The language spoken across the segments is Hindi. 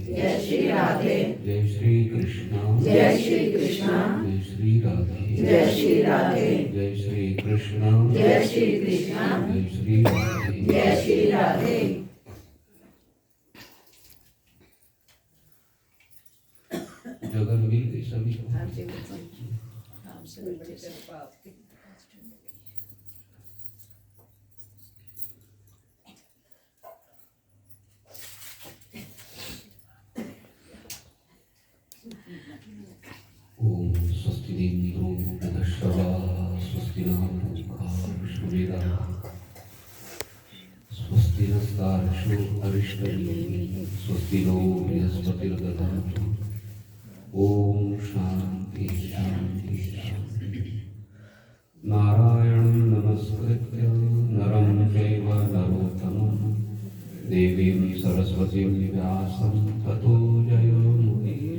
जय श्री राधे। जय श्री कृष्ण। जय श्री कृष्ण। जय श्री राधे। जय श्री राधे। जय श्री कृष्ण। जय श्री कृष्ण। जय श्री राधे। जय श्री राधे। जगह मिल गई सभी को। ओम स्वस्ति इंद्रो वृद्धश्रवा स्वस्ति नः विश्ववेदाः स्वस्ति नस्तार्क्ष्यो अरिष्टनेमिः स्वस्ति नो बृहस्पतिर्दधातु। ओम शांति शांति शांति। नारायणं नमस्कृत्य नरं चैव नरोत्तमं देवीं सरस्वतीं व्यासं ततो जयमुदीरये।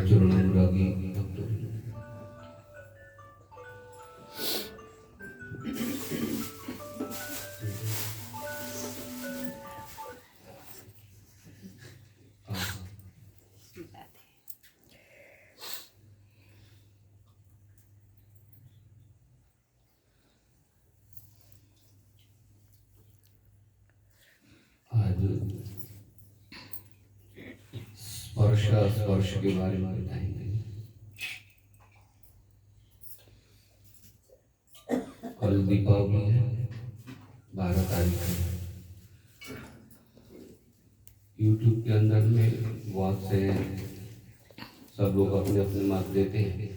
चरणनुरागी भक्तों, आज स्पर्श के बारे में बताएंगे। कल दीपावली है, 12 तारीख है। यूट्यूब के अंदर में बहुत से सब लोग अपने अपने मत देते हैं,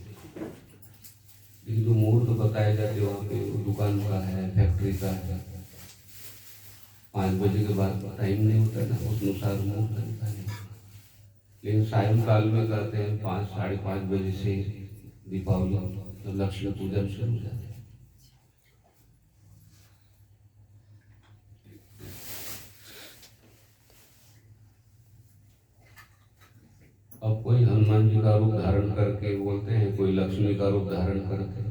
लेकिन जो मुहूर्त बताए जाते वहाँ पे दुकान का है, फैक्ट्री का है। 5 बजे के बाद टाइम नहीं होता ना, उस अनुसार मुहूर्त बनता है। लेकिन सायंकाल में कहते हैं 5 साढ़े 5 बजे से दीपावली तो लक्ष्मी पूजन शुरू हो जाते हैं। अब कोई हनुमान जी का रूप धारण करके बोलते हैं, कोई लक्ष्मी का रूप धारण करके,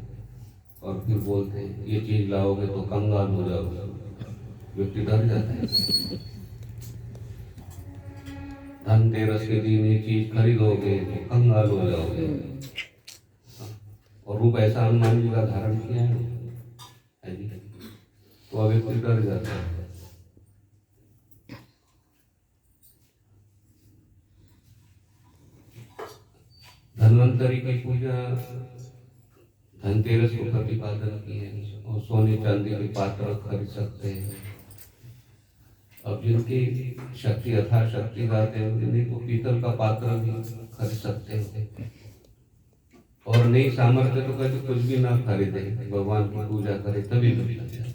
और फिर बोलते हैं ये चीज लाओगे तो कंगाल हो जाओगे। व्यक्ति डर जाता है। धनतेरस के दिन ये चीज खरीदोगे तो कंगाल हो जाओगे, और रूप ऐसा हनुमान जी का धारण किया है तो अब व्यक्ति डर जाता है। धन्वंतरी की पूजा धनतेरस को प्रतिपादन की है, और सोने चांदी के पात्र खरीद सकते हैं। अब जिनकी शक्ति यथाशक्ति गाते हैं जिन्हें तो पीतल का पात्र भी खरीद सकते हैं, और नहीं सामर्थ्य तो कभी कुछ भी ना खरीदे, भगवान की पूजा करे तभी मिलता है।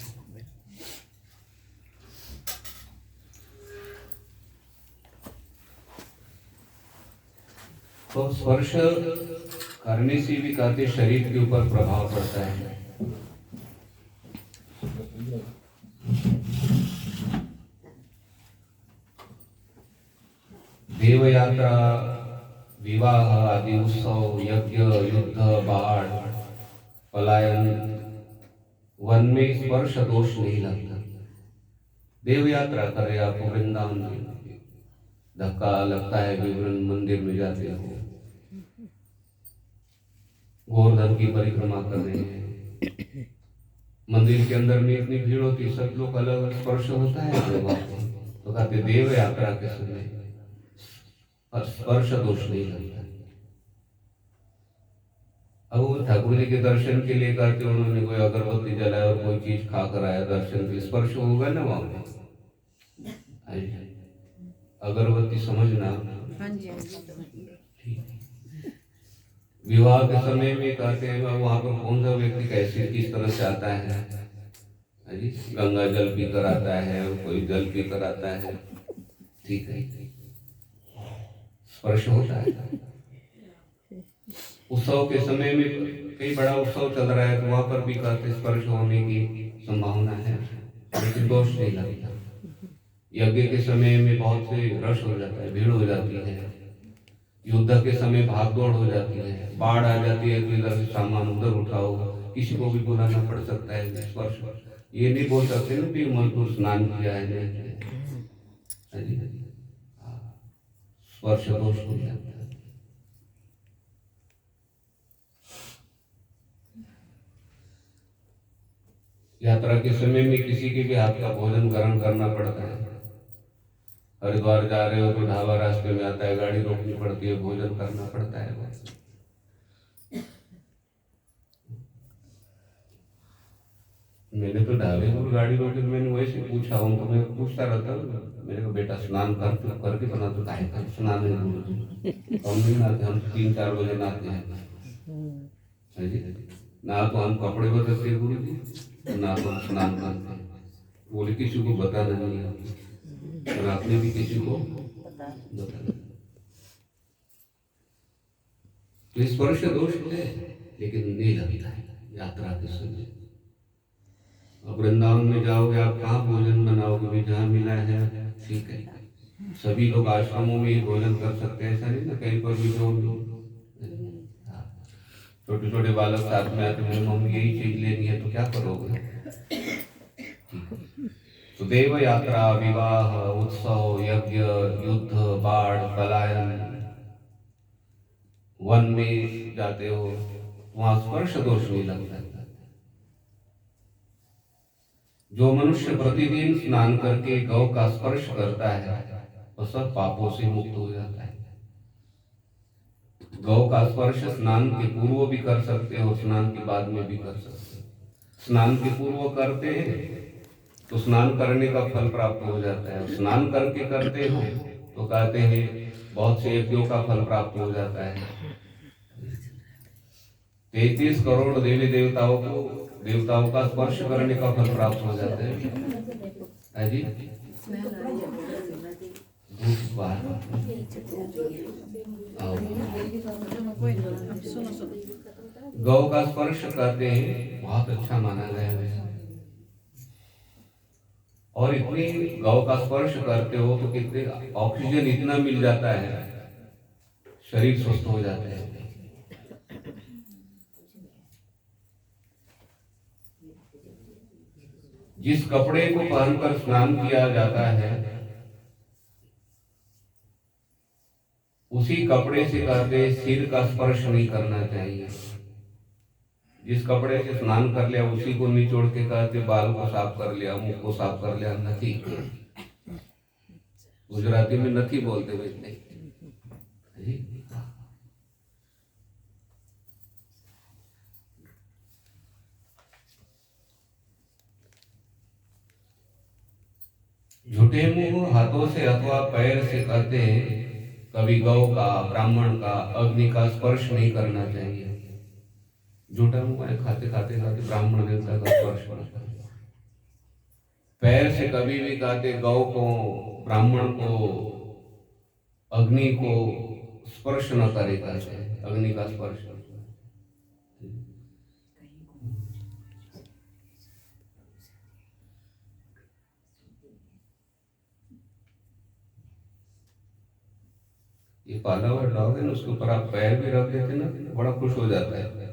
तो स्पर्श करने से भी कहते शरीर के ऊपर प्रभाव पड़ता है। देव यात्रा, विवाह आदि उत्सव, यज्ञ, युद्ध, बाढ़, पलायन, वन में स्पर्श दोष नहीं लगता। देव यात्रा करे आप वृंदावन में, धक्का लगता है विवरण मंदिर में जाते हो, गोवर्धन की परिक्रमा कर रहे हैं, मंदिर के अंदर में इतनी भीड़ होती, सब लोग अलग अलग स्पर्श होता है। तो कहते देव यात्रा के समय स्पर्श दोष नहीं लगता। अब वो ठाकुर जी के दर्शन के लिए करते, उन्होंने कोई अगरबत्ती जलाया और कोई चीज खा कर आया दर्शन के लिए, स्पर्श होगा ना वहां पे। अगरबत्ती समझना। विवाह के समय में कहते हैं वहां पर कौन सा व्यक्ति कैसे किस तरह से आता है, गंगा जल पी कर आता है और कोई जल पी कर आता है, ठीक है, स्पर्श होता है। उत्सव के समय में कई बड़ा उत्सव चल रहा है तो वहां पर भी कहते स्पर्श होने की संभावना है, लेकिन दोष नहीं लगता। यज्ञ के समय में बहुत से रश हो जाता है, भीड़ हो जाती है, युद्ध के समय भाग दौड़ हो जाती है, बाढ़ आ जाती है तो इधर से सामान उधर उठाओ, किसी को भी बुलाना पड़ सकता है स्पर्श। ये नहीं बोल सकते ना कि मजदूर स्नान किया है नहीं किया है जी, स्पर्श दोष हो जाता है। यात्रा के समय में किसी के भी हाथ का भोजन ग्रहण करना पड़ता है। हरिद्वार जा रहे हो तो ढाबा रास्ते में आता है, गाड़ी रोकनी पड़ती है, भोजन करना पड़ता है। मैंने तो ढाबे पर गाड़ी रोकी तो मैंने वैसे पूछा हूँ, तो मैं पूछता रहता हूँ, मेरे को बेटा स्नान करके बना तो काहे का स्नान है, हम नहीं नहाते, हम 3-4 बजे नहाते हैं जी। ना तो हम कपड़े बदलते हैं गुरु जी, ना तो हम स्नान करते हैं। बोले किसी को बताना नहीं है, और आपने भी किसी को बताना। तो स्पर्श दोष है, लेकिन नहीं लगता है यात्रा के समय। अब वृंदावन में जाओगे, आप कहाँ भोजन बनाओगे भी, जहाँ मिला है ठीक है। सभी लोग आश्रमों में ही भोजन कर सकते हैं, ऐसा नहीं ना कहीं पर भी जो छोटे छोटे बालक साथ में आते हैं, मम्मी यही चीज लेनी है, तो क्या करोगे। तो देव यात्रा, विवाह, उत्सव, यज्ञ, युद्ध, बाढ़, पलायन, वन में जाते हो, वहां स्पर्श दोष नहीं लगता है। जो मनुष्य प्रतिदिन स्नान करके गौ का स्पर्श करता है वह सब पापों से मुक्त हो जाता है। गौ का स्पर्श स्नान के पूर्व भी कर सकते हो, स्नान के बाद में भी कर सकते हो। स्नान के पूर्व करते हैं तो स्नान करने का फल प्राप्त हो जाता है, स्नान करके करते हो तो कहते हैं बहुत से यज्ञों का फल प्राप्त हो जाता है। 33 करोड़ देवी देवताओं का स्पर्श करने का फल प्राप्त हो जाता है जी। गौ का स्पर्श करते हैं, बहुत अच्छा माना गया है। और इतनी गौ का स्पर्श करते हो तो कितने ऑक्सीजन इतना मिल जाता है, शरीर स्वस्थ हो जाता है। जिस कपड़े को पहनकर स्नान किया जाता है उसी कपड़े से कहते सिर का स्पर्श नहीं करना चाहिए। जिस कपड़े से स्नान कर लिया उसी को निचोड़ के कहते बाल को साफ कर लिया, मुंह को साफ कर लिया, नथी। गुजराती में नथी बोलते वैसे। झूठे मुंह हाथों से अथवा पैर से कहते हैं कभी गौ का, ब्राह्मण का, अग्नि का स्पर्श नहीं करना चाहिए। झूठा मुंह है, खाते खाते खाते ब्राह्मण देवता का स्पर्श करना। पैर से कभी भी कहते गौ को, ब्राह्मण को, अग्नि को स्पर्श न करे, कहते अग्नि का स्पर्श। ये पाला हुआ डॉग है ना, उसके ऊपर आप पैर भी रख देते ना, बड़ा खुश हो जाता है।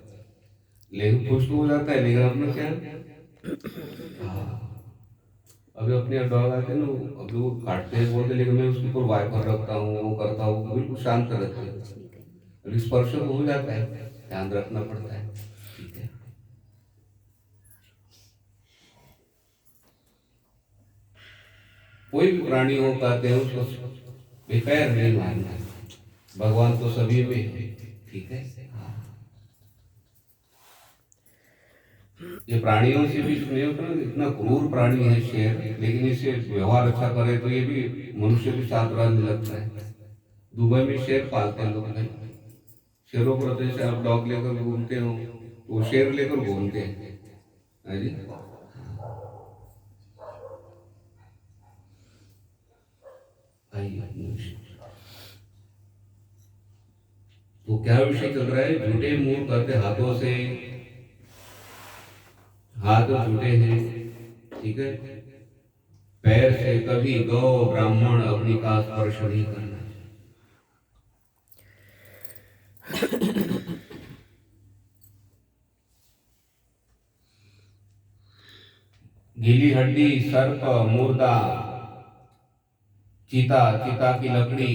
लेकिन खुश तो हो जाता है, लेकिन अपना क्या, अभी अपने डॉग आते हैं ना, अभी वो काटते हैं बोलते, लेकिन मैं उसके ऊपर वाइपर रखता हूँ, वो करता हूँ, बिल्कुल शांत रहता है। अभी स्पर्श तो हो जाता है, ध्यान रखना पड़ता है। ठीक है, कोई भी प्राणी हो कहते हैं उसको पैर नहीं मारना, भगवान तो सभी में है। ठीक है, ये प्राणियों से भी सुने होता है, इतना क्रूर प्राणी है शेर, लेकिन इसे व्यवहार अच्छा करे तो ये भी मनुष्य के साथ रहने लगता है। दुबई में शेर पालते हैं लोग, शेरों पर जैसे आप डॉग लेकर घूमते हो वो शेर लेकर घूमते हैं जी। तो क्या विषय चल रहा है, झूठे मुंह करते हाथों से, हाथ झूठे हैं। ठीक है, पैर से कभी गौ ब्राह्मण अग्नि का स्पर्श नहीं करना। गीली हड्डी, सर्प, मुर्दा, चीता, चिता की लकड़ी,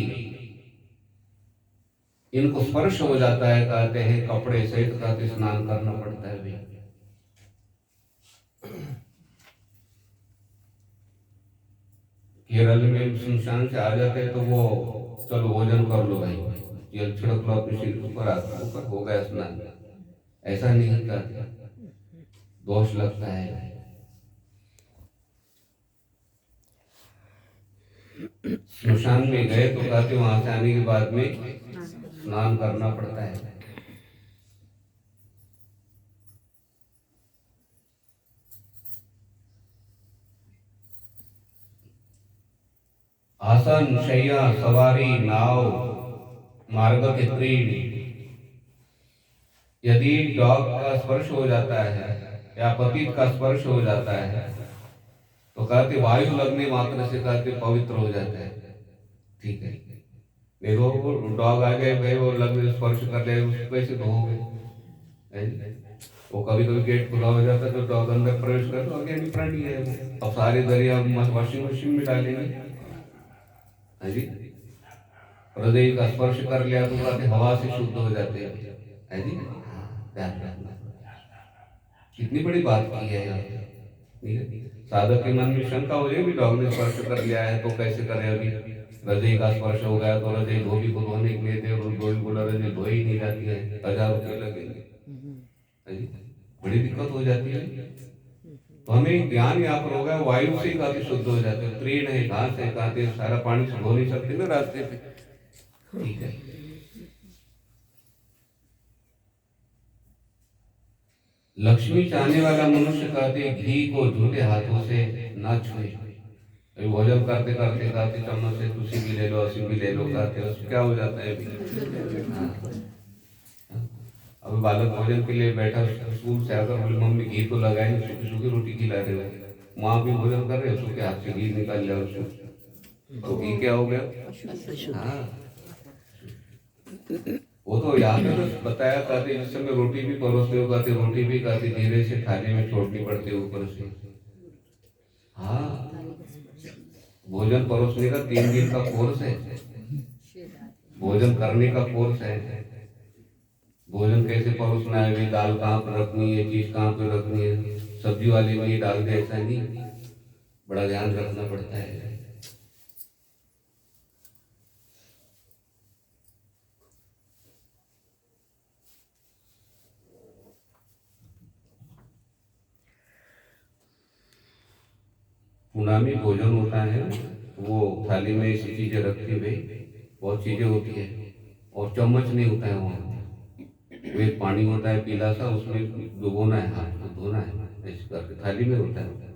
इनको स्पर्श हो जाता है, कहते हैं कपड़े से, तो कहते स्नान करना पड़ता है भी। केरल में शमशान से आ जाते हैं तो वो चलो भोजन कर लो भाई, जल छिड़क लो अपने सिर के ऊपर, ऊपर हो गया स्नान। ऐसा नहीं करते, दोष लगता है। स्मशान में गए तो कहते वहां से आने के बाद में स्नान करना पड़ता है। आसन, शैया, सवारी, नाव, मार्ग के तीर, यदि डॉग का स्पर्श हो जाता है या पतित का स्पर्श हो जाता है तो कहते वायु लगने मात्र से कहते पवित्र हो जाता है। ठीक है, देखो डॉग आ गए भाई, वो लगने स्पर्श कर ले, उसको कैसे धोओगे? वो कभी कभी गेट खुला हो जाता है तो डॉग अंदर प्रवेश कर, तो आगे प्राणी है वो। अब सारे दरिया वॉशिंग मशीन में डालेंगे, है जी। हृदय का स्पर्श कर लिया तो कहते हवा से शुद्ध हो जाते हैं, है जी। ध्यान रखना, कितनी बड़ी बात की है यहाँ। साधक के मन में शंका हो जाएगी, डॉग ने स्पर्श कर लिया है तो कैसे करें? अभी हृदय का स्पर्श हो गया तो हृदय धोबी को धोने के लिए दे, और धोबी बोला हृदय धो ही नहीं जाती है, 1000 रुपये लगेंगे, बड़ी दिक्कत हो जाती है। तो हमें ज्ञान यहाँ पर होगा, वायु से काफी शुद्ध हो जाते हैं, तृण है, घास है, कहते सारा पानी से धो नहीं सकते ना रास्ते पे। ठीक है, लक्ष्मी चाहने वाला मनुष्य कहते घी को झूठे हाथों से ना छुए। अभी भोजन करते करते कहते चम्मच से तुलसी भी ले लो, असी भी ले लो, कहते क्या हो जाता है अभी। अभी बालक भोजन के लिए बैठा स्कूल से आकर बोले मम्मी घी तो लगाए, सूखी सूखी रोटी खिला रहे हो, माँ भी भोजन कर रहे हो, सूखे हाथ से घी निकाल लिया उसको, तो घी क्या हो गया? हाँ, वो तो यहाँ पे तो बताया, कहते जिस समय रोटी भी परोसते हो, कहते रोटी भी कहते धीरे से थाली में छोड़नी पड़ती है ऊपर से। हाँ, भोजन परोसने का 3 दिन का कोर्स है, भोजन करने का कोर्स है। भोजन कैसे परोसना है, भी दाल कहाँ पर रखनी है, चीज कहाँ पर रखनी है, सब्जी वाले में डाल दे, ऐसा नहीं, बड़ा ध्यान रखना पड़ता है। पुनामी भोजन होता है, वो थाली में ऐसी चीजें रखी हुई, बहुत चीजें होती है, और चम्मच नहीं होता है वहाँ, वो एक पानी होता है पीला सा, उसमें डुबोना है, हाथ को धोना है, ऐसे करके थाली में होता है,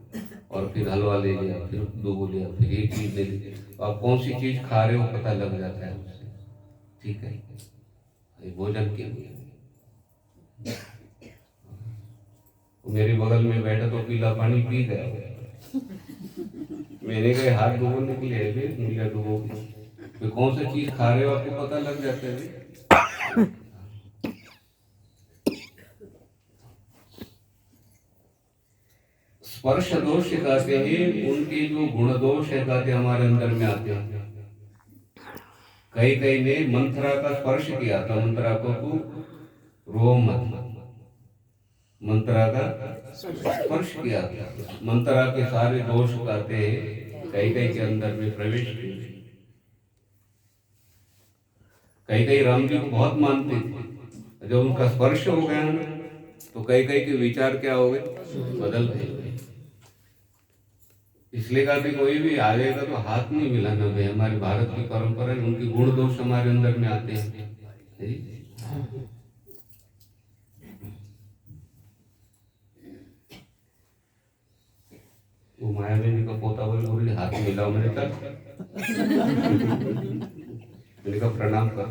और फिर हलवा ले लिया, फिर डुबो लिया, फिर एक चीज ले ली, तो आप कौन सी चीज खा रहे हो पता लग जाता है उससे। ठीक है, ये भोजन के लिए। मेरे बगल में बैठा तो पीला पानी पी गया, मैंने कहा हाथ डुबोने के लिए है, मुझे डुबो, तो कौन सी चीज खा रहे हो आपको पता लग जाता है। स्पर्श दोष कहते हैं उनके जो गुण दोष है, कहते हमारे अंदर में आते हैं। कई कई ने मंत्रा का स्पर्श किया था, मंत्रा को तू रो मत, मंत्रा का स्पर्श किया था, मंत्रा के सारे दोष कहते हैं कई कई के अंदर में प्रवेश किए। कई कई राम जी को बहुत मानते थे, जब उनका स्पर्श हो गया ना तो कई कई के विचार क्या हो गए, बदल गए। इसलिए कहते कोई भी आ जाएगा तो हाथ नहीं मिलाना भाई, हमारे भारत की परंपरा है, उनके गुण दोष हमारे अंदर में आते हैं। वो मायावी का पोता बोले हाथ मिलाओ, मैंने कहा प्रणाम कर।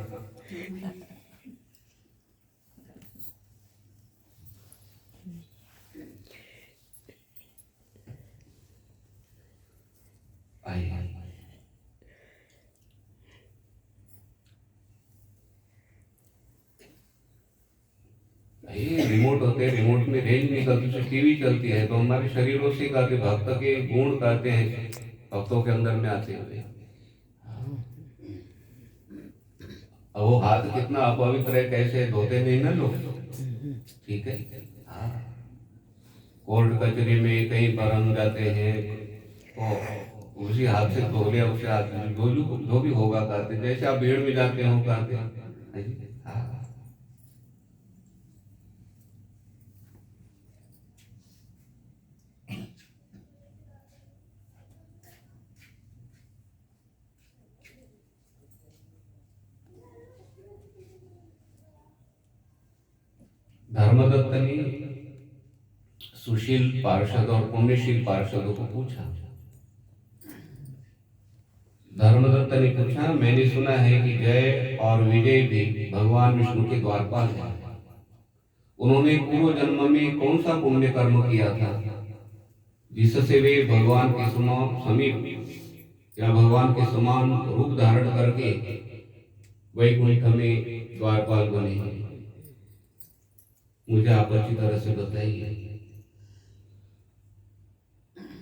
ये रिमोट होते हैं, रिमोट में रेंज निकलती है, टीवी चलती है, तो हमारे शरीरों से कहते भक्त के गुण कहते हैं भक्तों के अंदर में आते हुए। अब वो हाथ कितना अपवित्र है, कैसे धोते नहीं ना लोग, ठीक है। हाँ, कोर्ट कचहरी में कहीं पर हम जाते हैं तो उसी हाथ से धो लिया, उसे हाथ जो भी होगा कहते, जैसे आप भीड़ में जाते हो कहते। हाँ, धर्मदत्त ने सुशील पार्षद और पुण्यशील पार्षदों को पूछा। धर्मदत्त ने पूछा, मैंने सुना है कि जय और विजय भी भगवान विष्णु के द्वारपाल हैं। उन्होंने पूर्व जन्म में कौन सा पुण्य कर्म किया था जिससे वे भगवान के समीप या भगवान के समान रूप धारण करके वैकुंठ में द्वारपाल बने हैं? मुझे आप अच्छी तरह से बताइए।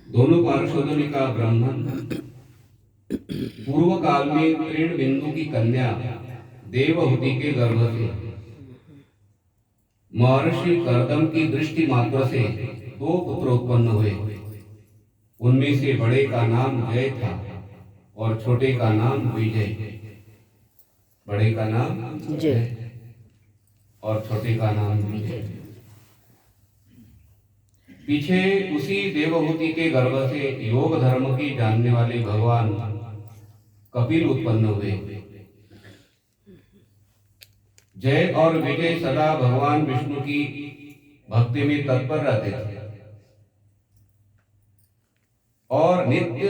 दोनों पार्षदों ने कहा, ब्राह्मण, पूर्व काल में तृण बिंदु की कन्या देवहूति के गर्भ से महर्षि कर्दम की दृष्टि मात्र से 2 पुत्र उत्पन्न हुए। उनमें से बड़े का नाम जय था और छोटे का नाम विजय। बड़े का नाम जय और छोटे का नाम विजय। पीछे उसी देवहूति के गर्भ से योग धर्म की जानने वाले भगवान कपिल उत्पन्न हुए। जय और विजय सदा भगवान विष्णु की भक्ति में तत्पर रहते थे और नित्य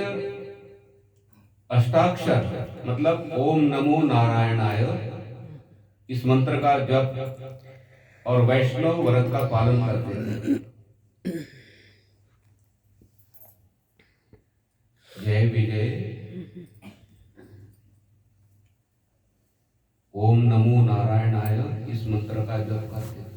अष्टाक्षर मतलब ओम नमो नारायणाय इस मंत्र का जप और वैष्णव व्रत का पालन करते थे। जय विजय ओम नमो नारायणाय इस मंत्र का जप करते थे।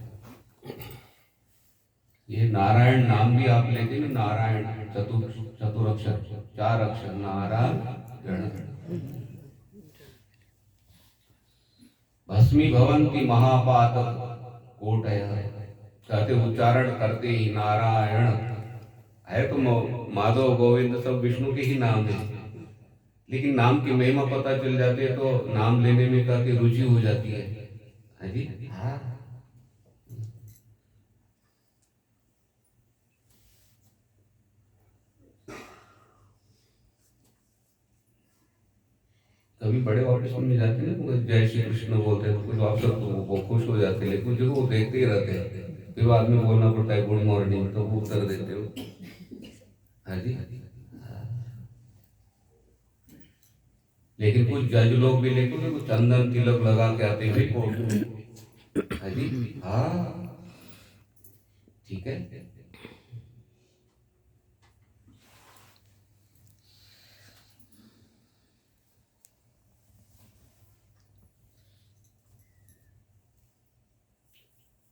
ये नारायण नाम भी आप लेते हैं, नारायण चतुरक्षर 4 अक्षर, नारायण। भस्मी भवंती महापातक कोटय, कहते उच्चारण करते ही नारायण है तो माधव गोविंद सब विष्णु के ही नाम है, लेकिन नाम की महिमा पता चल जाती है तो नाम लेने में कहते रुचि हो जाती है। हाँ जी, हाँ। कभी बड़े ऑफिस में जाते हैं ना, जय श्री कृष्ण बोलते हैं तो कुछ अफसर तो वो खुश हो जाते हैं, लेकिन जो वो देखते ही रहते हैं, फिर बाद में बोलना पड़ता है गुड मॉर्निंग, तो वो उत्तर देते हो। हाँ जी, लेकिन कुछ जज लोग भी लेते हैं चंदन तिलक लगा के आते हैं कोर्ट में। हाँ जी, हाँ, ठीक है।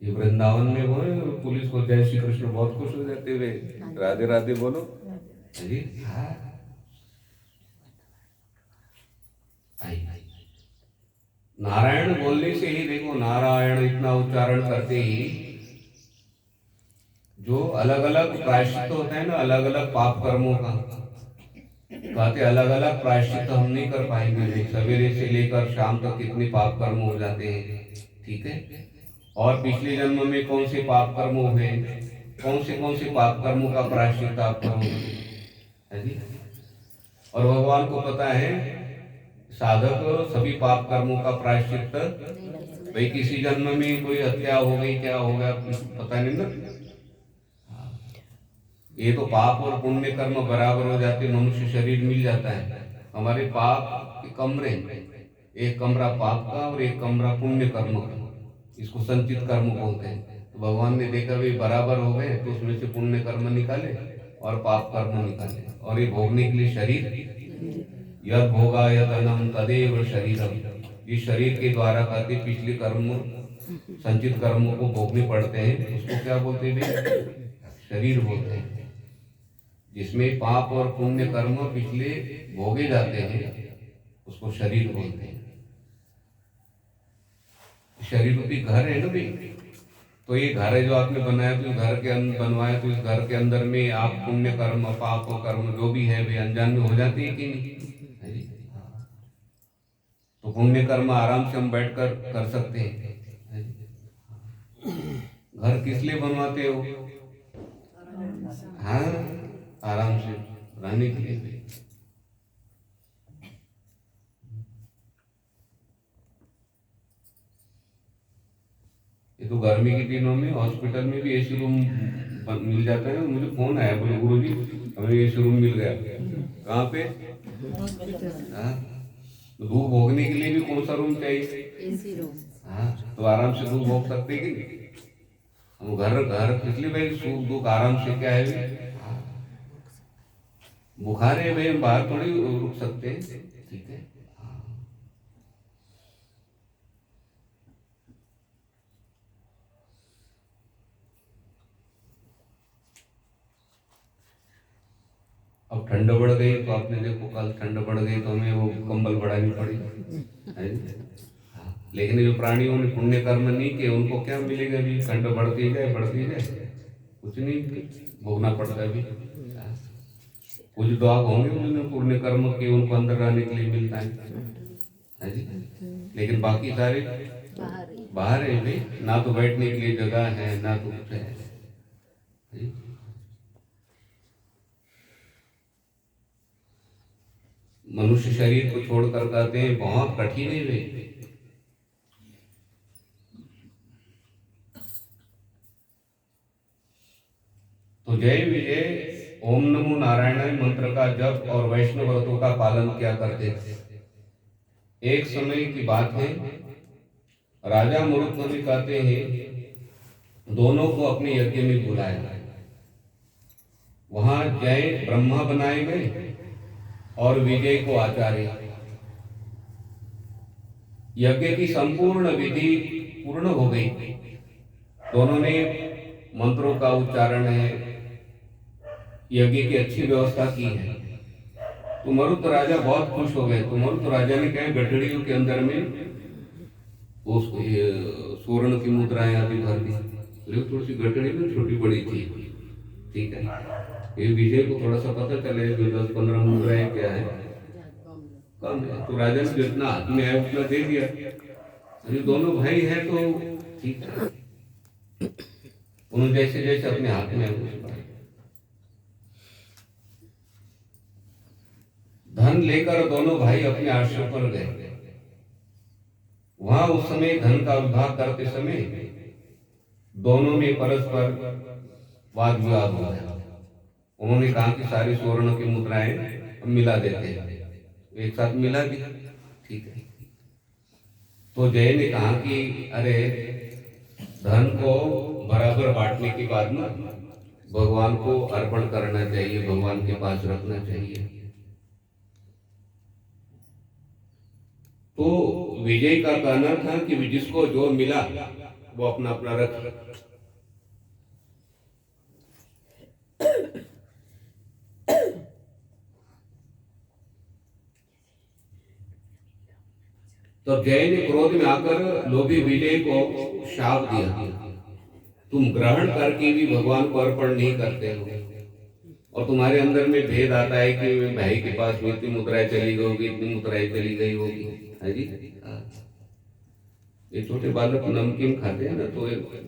ये वृंदावन में वो पुलिस को जय श्री कृष्ण बहुत खुश हो जाते हुए राधे राधे बोलो। जी, हाँ। नारायण बोलने से ही देखो, नारायण इतना उच्चारण करते ही जो अलग अलग प्रायश्चित होता है ना, अलग अलग पाप कर्मों का कहते, अलग अलग प्रायश्चित हम नहीं कर पाएंगे। सवेरे से लेकर शाम तक कितने पाप कर्म हो जाते हैं, ठीक है। और पिछले जन्म में कौन से पाप कर्म हुए, कौन से पाप कर्मों का प्रायश्चित आप करोगे। और भगवान को पता है साधक सभी पाप कर्मों का प्रायश्चित, भाई किसी जन्म में कोई हत्या हो गई, क्या हो गया पता नहीं ना। ये तो पाप और पुण्य कर्म बराबर हो जाते, मनुष्य शरीर मिल जाता है। हमारे पाप के कमरे, एक कमरा पाप का और एक कमरा पुण्य कर्म का, इसको संचित कर्म बोलते हैं। तो भगवान ने देखा भी बराबर हो गए तो उसमें से पुण्य कर्म निकाले और पाप कर्म निकाले, और ये भोगने के लिए शरीर, यद भोगा यद अनम तदेव शरीरम, ये शरीर के द्वारा करके पिछले कर्म संचित कर्मों को भोगने पड़ते हैं, उसको क्या बोलते हैं? शरीर बोलते हैं। जिसमें पाप और पुण्य कर्म पिछले भोगे जाते हैं उसको शरीर बोलते हैं। शरीर रूपी घर है ना भाई, तो ये घर है जो आपने बनाया, तो घर के अंदर बनवाया, तो इस घर के अंदर में आप पुण्य कर्म पाप कर्म जो भी है वे अनजान में हो जाते हैं कि नहीं? है जी? तो पुण्य कर्म आराम से हम बैठकर कर सकते हैं। है जी? घर किस लिए बनवाते हो? हाँ, आराम से रहने के लिए। ये तो गर्मी के दिनों में हॉस्पिटल में भी एसी रूम मिल जाता है। मुझे फोन आया, बोले गुरुजी हमें एसी रूम मिल गया। कहाँ पे? हाँ, तो धूप भोगने के लिए भी कौन सा रूम चाहिए? AC room. हाँ, तो आराम से धूप भोग सकते कि नहीं? हम घर घर इसलिए भाई सुख दुख आराम से क्या है? बुखार है भाई, हम बाहर थोड़ी रुक सकते हैं। ठीक है। अब ठंड बढ़ गई तो आपने देखो, कल ठंड बढ़ गई तो हमें वो कंबल बढ़ानी पड़ी है। हाँ, लेकिन जो प्राणियों ने पुण्य कर्म नहीं किए उनको क्या मिलेगा? भी ठंड बढ़ती जाए कुछ नहीं भोगना पड़ता है। भी कुछ डॉग होंगे जिन्होंने पुण्य कर्म किए, उनको अंदर रहने के लिए मिलता है जी। लेकिन बाकी सारे बाहर है भाई, ना तो बैठने के लिए जगह है ना तो कुछ है। मनुष्य शरीर को छोड़कर कहते हैं बहुत कठिन है वे। तो जय विजय ओम नमो नारायण मंत्र का जप और वैष्णव व्रतों का पालन किया करते थे। एक समय की बात है, राजा मुरुत्मनी कहते हैं दोनों को अपने यज्ञ में बुलाया। वहां जय ब्रह्मा बनाए गए और विजय को आचार्य। यज्ञ की संपूर्ण विधि पूर्ण हो गई। दोनों ने मंत्रों का उच्चारण है, यज्ञ की अच्छी व्यवस्था की है। तो मरुत राजा बहुत खुश हो गए। तो मरुत राजा ने कहा गठड़ियों के अंदर में उस स्वर्ण की मुद्राएं आदि भर दी। थोड़ी सी गठड़ी में छोटी बड़ी थी, ठीक है। ये विजय को थोड़ा सा पता चले 10-15 मुद्राएं क्या है, कम है। तो राजा ने जितना हाथ में है उतना दे दिया। अरे दोनों भाई हैं तो ठीक है, उन्होंने जैसे जैसे अपने हाथ में धन लेकर दोनों भाई अपने आश्रम पर गए। वहां उस समय धन का विभाग करते समय दोनों में परस्पर वाद विवाद हो गया। उन्होंने कहा कि सारी स्वर्ण की मुद्राएं हम मिला देते हैं, एक साथ मिला दी, ठीक है। तो जय ने कहा कि अरे धन को बराबर बांटने के बाद में भगवान को अर्पण करना चाहिए, भगवान के पास रखना चाहिए। तो विजय का कहना था कि जिसको जो मिला वो अपना अपना रख। तो जय ने क्रोध में आकर लोभी विजय को शाप दिया, तुम ग्रहण करके भी भगवान को अर्पण नहीं करते हो, और तुम्हारे अंदर में भेद आता है कि भाई के पास इतनी मुद्राएं चली गई होगी, इतनी मुद्राएं चली गई होगी, है जी। ये छोटे बालक नमकीन खाते हैं ना, तो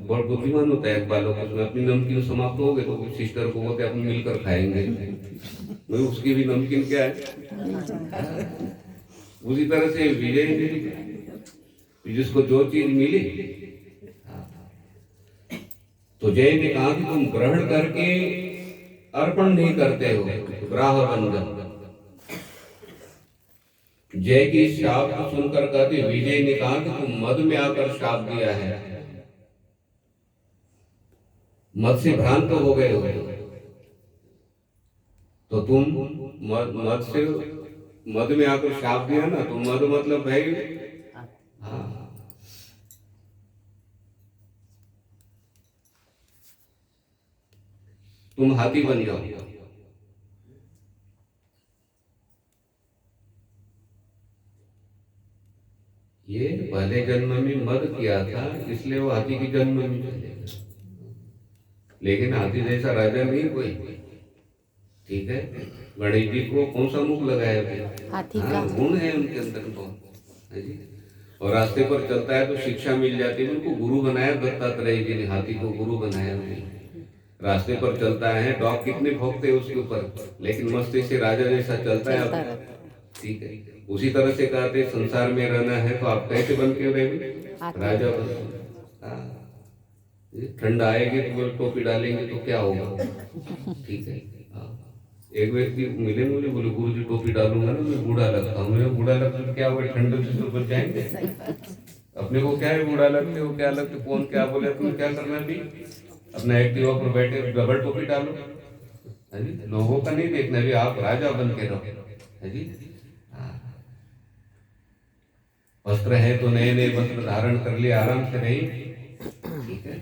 बहुत बुद्धिमान होता है एक बालक, उसमें अपनी नमकीन समाप्त हो गए तो सिस्टर को बोलते अपन मिलकर खाएंगे, भाई उसकी भी नमकीन क्या है। उसी तरह से विजय जिसको जो चीज मिली, तो जय ने कहा कि तुम ग्रहण करके अर्पण नहीं करते हो, ग्राह बंधन। जय की शाप को सुनकर कहते विजय ने कहा कि तुम मद में आकर शाप दिया है, मद से भ्रांत हो गए हो, तो तुम मद से मद में आकर शाप दिया ना, तो मद मतलब भाई हाँ, तुम हाथी बन जाओ। ये पहले जन्म में मद किया था, इसलिए वो हाथी की जन्म में चलेगा, लेकिन हाथी जैसा राजा नहीं कोई। ठीक है, गणेश जी को कौन सा मुख लगाया है? हाथी का गुण है उनके अंदर बहुत, है जी। और रास्ते पर चलता है तो शिक्षा मिल जाती है। उनको गुरु बनाया दत्तात्रेय जी ने, हाथी को गुरु बनाया उन्होंने। रास्ते पर चलता है, डॉग कितने भौंकते हैं उसके ऊपर, लेकिन मस्ती से राजा जैसा चलता है। ठीक है, उसी तरह से कहते संसार में रहना है तो आप कैसे बन के रहे? राजा बन। ठंड आएगी तो टोपी डालेंगे तो क्या होगा? ठीक है। एक व्यक्ति मिले मुझे, बोले गुरु जी टोपी डालूंगा ना मैं बूढ़ा लगता हूँ। मैं बूढ़ा लगता तो क्या हुआ, ठंड से बच जाएंगे? अपने को क्या है, बूढ़ा लगते हो क्या लगते, कौन क्या बोले, तुम्हें क्या करना भी? अपना एक्टिवा पर बैठे डबल टोपी डालो, है जी। लोगों का नहीं देखना भी, आप राजा बन के रहो, है जी। वस्त्र है तो नए नए वस्त्र धारण कर लिए, आराम से रही। ठीक है।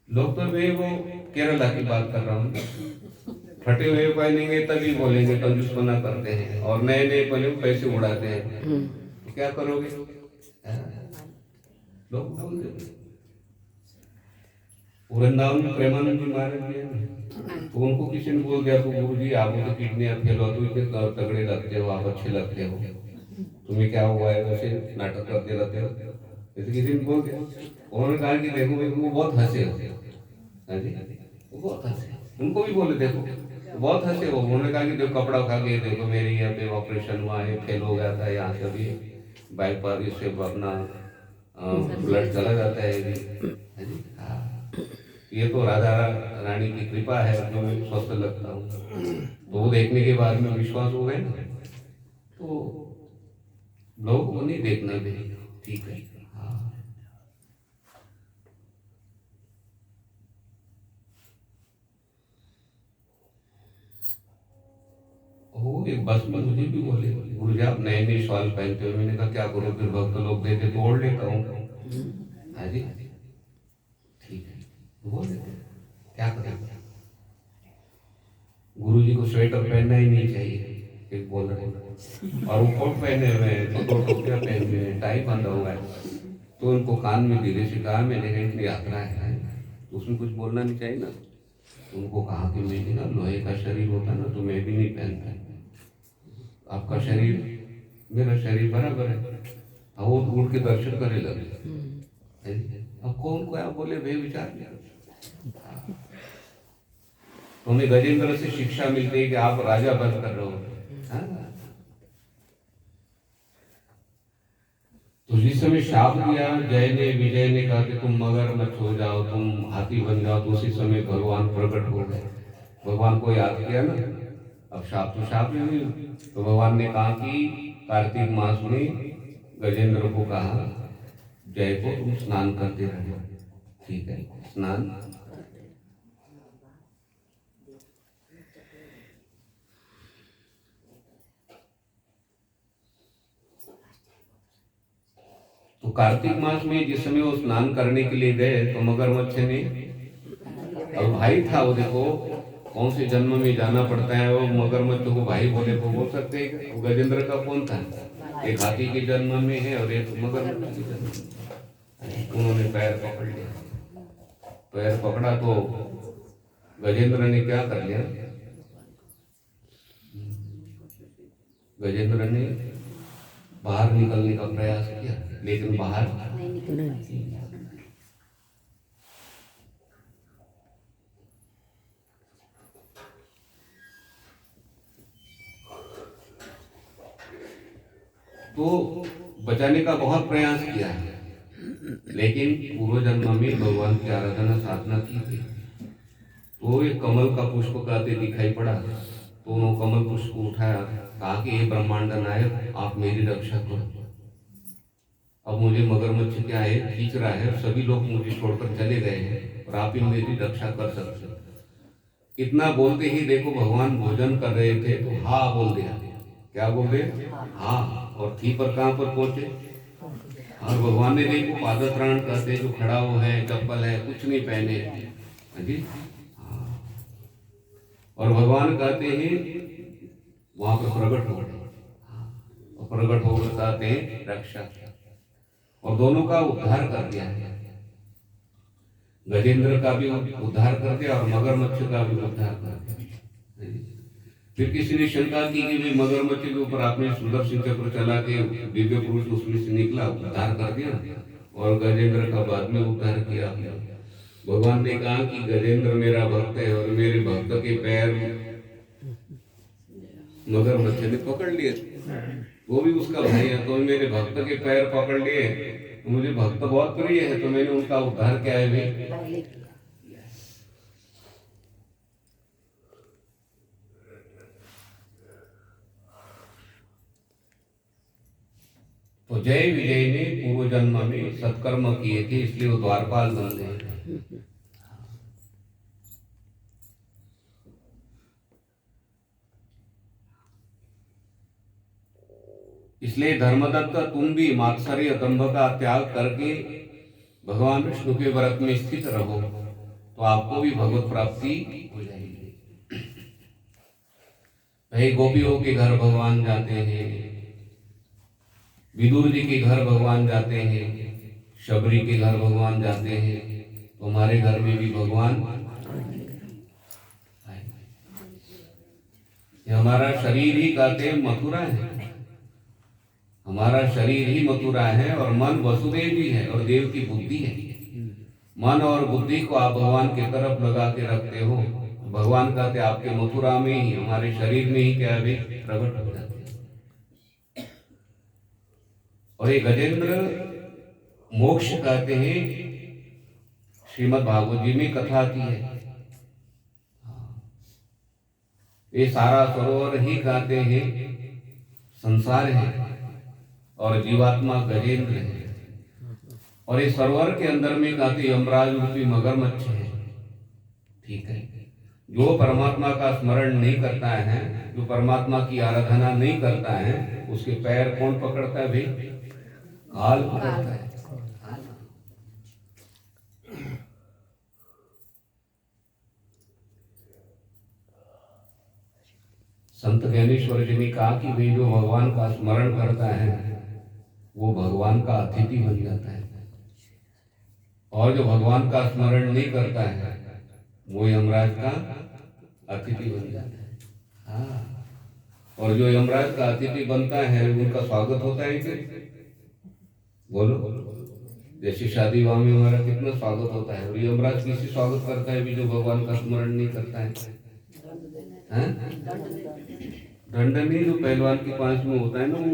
लोग तो वे वो केरला की बात कर रहा हूँ, फटे हुए पहनेंगे तभी बोलेंगे, कंजूसपना करते हैं, और नए नए पहले पैसे उड़ाते हैं। तो क्या करोगे? लोग बोलते वृंदावन में प्रेमानंद जी महाराज जी हैं, तो उनको किसी ने बोल दिया तो गुरु जी आप तो किडनी फेल हो, तो इतने तगड़े लगते हो, आप अच्छे लगते हो, तुम्हें क्या हुआ है, वैसे नाटक करते रहते हो, जैसे किसी ने बोल दिया। उन्होंने कहा कि देखो वो बहुत हंसे हो, वो बहुत हंसे, उनको भी बोले देखो बहुत हंसे हो। उन्होंने कहा कि देखो कपड़ा खा के देखो, मेरी यहाँ पे ऑपरेशन हुआ है, फेल हो गया था, यहाँ से भी बाईपास से अपना ब्लड चला जाता है जी। ये तो राधा रानी की कृपा है, जो मैं स्वस्थ लगता हूँ। तो वो देखने के बाद में विश्वास हो गया ना, तो लोग वो नहीं देखना भी। ठीक है। हाँ, वो एक बस में मुझे भी बोले गुरु जी आप नए नए शॉल पहनते हो। मैंने कहा क्या करो, फिर भक्त लोग देते तो ओढ़ लेता हूँ। हाँ जी, ठीक है, बोल देते क्या करें। गुरु जी को स्वेटर पहनना ही नहीं चाहिए, एक बोल रहे, और वो कोट पहने हुए हैं, तो दो टोपियां पहने हुए हैं, टाई बांधा हुआ है। तो उनको कान में धीरे से कहा, मैंने कहा इतनी यात्रा है तो उसमें कुछ बोलना नहीं चाहिए ना। उनको कहा कि मेरी ना लोहे का शरीर होता ना तो मैं भी नहीं पहनता, आपका शरीर मेरा शरीर बराबर है। वो उठ के दर्शन करे लगे। अब कौन को आप बोले वे विचार तो हमें गजेंद्र से शिक्षा मिलती है कि आप राजा बन कर रहे हो। तो जिस समय शाप दिया जय ने विजय ने कहा कि तुम मगरमच्छ हो जाओ, तुम हाथी बन जाओ, तो उसी समय भगवान प्रकट हो गए। भगवान को याद किया ना, अब शाप तो शाप नहीं। तो भगवान ने कहा कि कार्तिक मास में गजेंद्र को कहा जय को तुम स्नान करते रहो। ठीक है, स्नान। तो कार्तिक मास में जिस समय वो स्नान करने के लिए गए तो मगरमच्छ ने, अब भाई था वो, देखो कौन से जन्म में जाना पड़ता है। वो मगरमच्छ को भाई बोले को बोल सकते हैं। वो गजेंद्र का कौन था, एक हाथी के जन्म में है और एक मगरमच्छ के जन्म में। उन्होंने पैर पकड़ लिया, पैर पकड़ा तो गजेंद्र ने क्या कर लिया, गजेंद्र ने बाहर निकलने का प्रयास किया, लेकिन बाहर नहीं। तो बचाने का बहुत प्रयास किया है, लेकिन पूर्व जन्म में भगवान की आराधना साधना की थी। तो एक कमल का पुष्प गाते दिखाई पड़ा, तो उन्होंने कमल पुष्प को उठाया, कहा कि ये ब्रह्मांड नायक आप मेरी रक्षा करो। अब मुझे मगरमच्छ क्या है खींच रहा है, सभी लोग मुझे छोड़कर चले गए हैं और आप ही मेरी रक्षा कर सकते। इतना बोलते ही देखो भगवान भोजन कर रहे थे तो हाँ बोल दिया। क्या बोल रहे? हाँ। और थी पर कहाँ पर पहुंचे? और भगवान ने देखो पादत्राण कहते जो खड़ा हुआ है, चप्पल है, कुछ नहीं पहने जी, और भगवान कहते हैं वहां पर प्रकट हो गए, और प्रकट होकर कहते हैं रक्षा, और दोनों का उद्धार कर दिया है। गजेंद्र का भी उद्धार कर दिया और मगरमच्छ का भी उद्धार कर दिया। फिर किसी ने शंका की कि भाई मगरमच्छ के ऊपर आपने सुदर्शन चक्र चला के दिव्य पुरुष उसमें से निकला, उद्धार कर दिया, और गजेंद्र का बाद में उद्धार किया। भगवान ने कहा कि गजेंद्र मेरा भक्त है और मेरे भक्त के पैर मगरमच्छ ने पकड़ लिए, वो भी उसका भाई है, तो मेरे भक्त के पैर पकड़ लिए, तो मुझे भक्त बहुत प्रिय है, तो मैंने उनका उद्धार किया है भाई। तो जय विजय ने पूर्व जन्म में सत्कर्म किए थे, इसलिए वो द्वारपाल बन गए। इसलिए धर्मदत्त तुम भी मात्सर्य दंभ का त्याग करके भगवान विष्णु के व्रत में स्थित रहो, तो आपको भी भगवत प्राप्ति हो जाएगी। भाई गोपियों के घर भगवान जाते हैं, विदुर जी के घर भगवान जाते हैं, शबरी के घर भगवान जाते हैं, तो हमारे घर में भी भगवान आए। हमारा शरीर ही कहते हैं मथुरा है, हमारा शरीर ही मथुरा है, और मन वसुदेव भी है और देव की बुद्धि है। मन और बुद्धि को आप भगवान की तरफ लगा के रखते हो, भगवान कहते आपके मथुरा में ही, हमारे शरीर में ही क्या है प्रकट हो जाते हैं। और ये गजेंद्र मोक्ष कहते हैं, श्रीमद् भागवत जी में कथा आती है। ये सारा सरोवर ही कहते हैं संसार है, और जीवात्मा गजेंद्र है, और इस सरोवर के अंदर में कहते यमराज रूपी मगरमच्छ है। ठीक है, जो परमात्मा का स्मरण नहीं करता है, जो परमात्मा की आराधना नहीं करता है, उसके पैर कौन पकड़ता है भाई? काल पकड़ता है। संत ज्ञानेश्वर जी ने कहा कि वे जो भगवान का स्मरण करता है वो भगवान का अतिथि बन जाता है, और जो भगवान का स्मरण नहीं करता है वो यमराज का अतिथि बन जाता है। हाँ, और जो यमराज का अतिथि बनता है उनका स्वागत होता है कि बोलो, जैसे शादी विवाह में हमारा कितना स्वागत होता है, और यमराज किसी स्वागत करता है भी जो भगवान का स्मरण नहीं करता है। दंड नहीं, जो पहलवान के पास में होता है ना, वो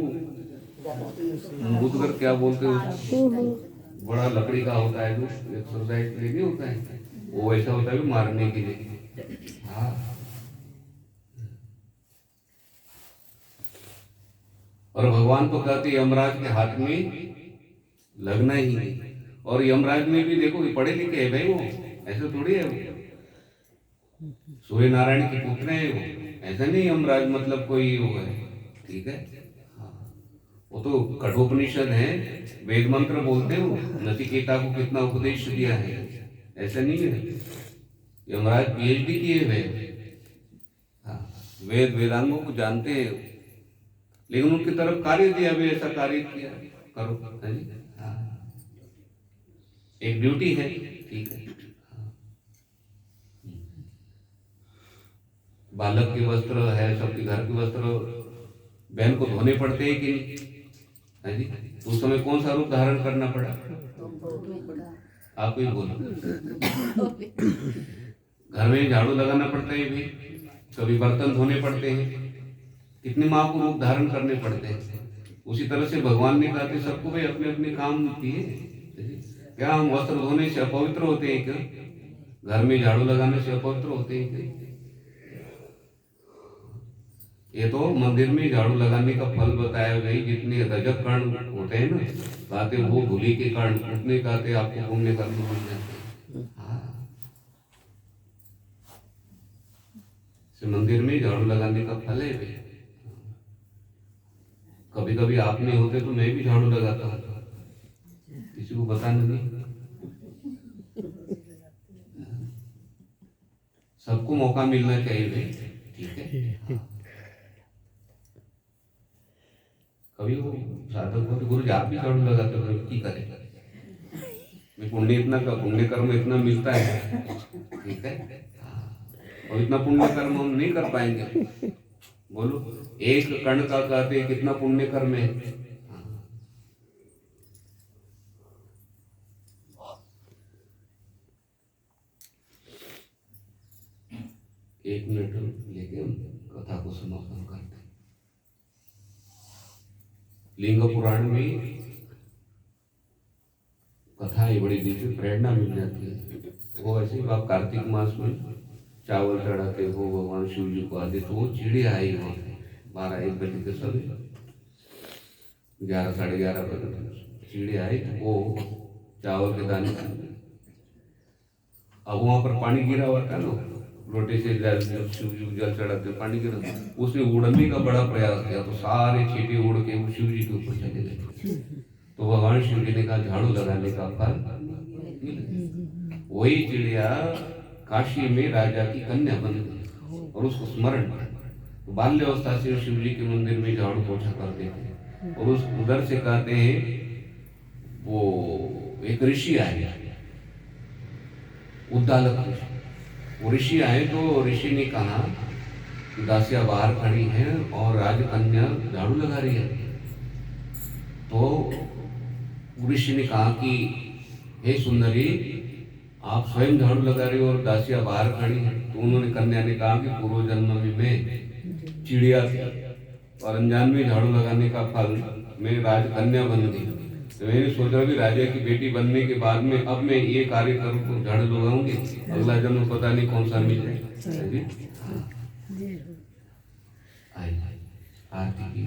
मुदगर क्या बोलते हैं उसको, बड़ा लकड़ी का होता है, जो एक्सरसाइज के लिए नहीं होता है, वो वैसा होता है मारने के लिए। हाँ, और भगवान तो कहते यमराज के हाथ में लगना ही नहीं, और यमराज में भी देखो पढ़े लिखे है भाई, वो ऐसे थोड़ी है, सूर्य नारायण के पुत्र है वो, ऐसा नहीं यमराज मतलब कोई वो है। ठीक है, वो तो कठोपनिषद है, वेद मंत्र बोलते हो, नचिकेता को कितना उपदेश दिया है, ऐसा नहीं है। यमराज पीएचडी किए हुए, हाँ, वेद वेदांगों को जानते हैं, लेकिन उनकी तरफ कार्य दिया भी, ऐसा कार्य किया करो। हाँ, एक ड्यूटी है। ठीक है, बालक के वस्त्र है, सबके घर के वस्त्र बहन को धोने पड़ते हैं कि नहीं? है जी, उस समय कौन सा रूप धारण करना पड़ा? आप ही बोलो। घर में झाड़ू लगाना पड़ता है भी, कभी बर्तन धोने पड़ते हैं, कितने माँ को रूप धारण करने पड़ते हैं। उसी तरह से भगवान ने कहा कि सबको भाई अपने अपने काम दिए। क्या हम वस्त्र धोने से अपवित्र होते हैं क्या? घर में झाड़ू लगाने से अपवित्र होते हैं क्या? ये तो मंदिर में झाड़ू लगाने का फल बताया गई, जितने रजत कर्ण होते हैं ना, कहते वो धूलि के कारण उतने कहते आपको पुण्य कर्म मिल जाते हैं। हाँ, मंदिर में झाड़ू लगाने का फल है भाई। कभी कभी आप नहीं होते तो मैं भी झाड़ू लगाता हूँ, किसी को बताना नहीं। सबको मौका मिलना चाहिए भाई, ठीक है। कभी वो साधक को गुरु जी आप भी झाड़ू लगाते हो, की करे मैं पुण्य इतना का पुण्य कर्म इतना मिलता है, ठीक है। और इतना पुण्य कर्म हम नहीं कर पाएंगे, बोलो एक कण का कहते कितना पुण्य कर्म है। एक मिनट लेके हम कथा को समापन करते हैं। लिंग पुराण में कथा ये बड़ी दिव्य प्रेरणा मिल जाती है। वो ऐसे आप कार्तिक मास में चावल चढ़ाते हो भगवान शिव जी को आदि, तो वो चिड़िया आई वहाँ 12-1 बजे के समय, 11-11:30 बजे चिड़िया आई, तो वो चावल के दाने, अब वहाँ पर पानी गिरा हुआ था ना, लोटे से शिव जी को जल चढ़ाते पानी गिरा, उसने उड़ने का बड़ा प्रयास किया, तो सारे चींटी उड़ के वो शिव जी के ऊपर चले गए। तो भगवान शिव जी ने कहा झाड़ू लगाने का फल मिला। वही चिड़िया काशी में राजा की कन्या बन गई और उसको स्मरण किया। तो बाल्यावस्था से शिव जी के मंदिर में झाड़ू पोछा करते थे। और उस उधर से कहते हैं वो एक ऋषि आए, उद्दालक ऋषि। वो ऋषि आए तो ऋषि ने कहा दासिया बाहर खड़ी है और राजकन्या झाड़ू लगा रही है। तो ऋषि ने कहा कि हे सुंदरी, आप स्वयं झाड़ू लगा रही हो और दासिया बाहर खड़ी है। तो उन्होंने कन्या ने कहा कि पूर्व जन्म में मैं चिड़िया थी और अनजान में झाड़ू लगाने का फल मैं राजकन्या बन गई। तो मैंने सोचा कि राजा की बेटी बनने के बाद में अब मैं ये कार्य करूँ तो झाड़ू लगाऊंगी, अगला जन्म पता नहीं कौन सा मिल जाए। आरती की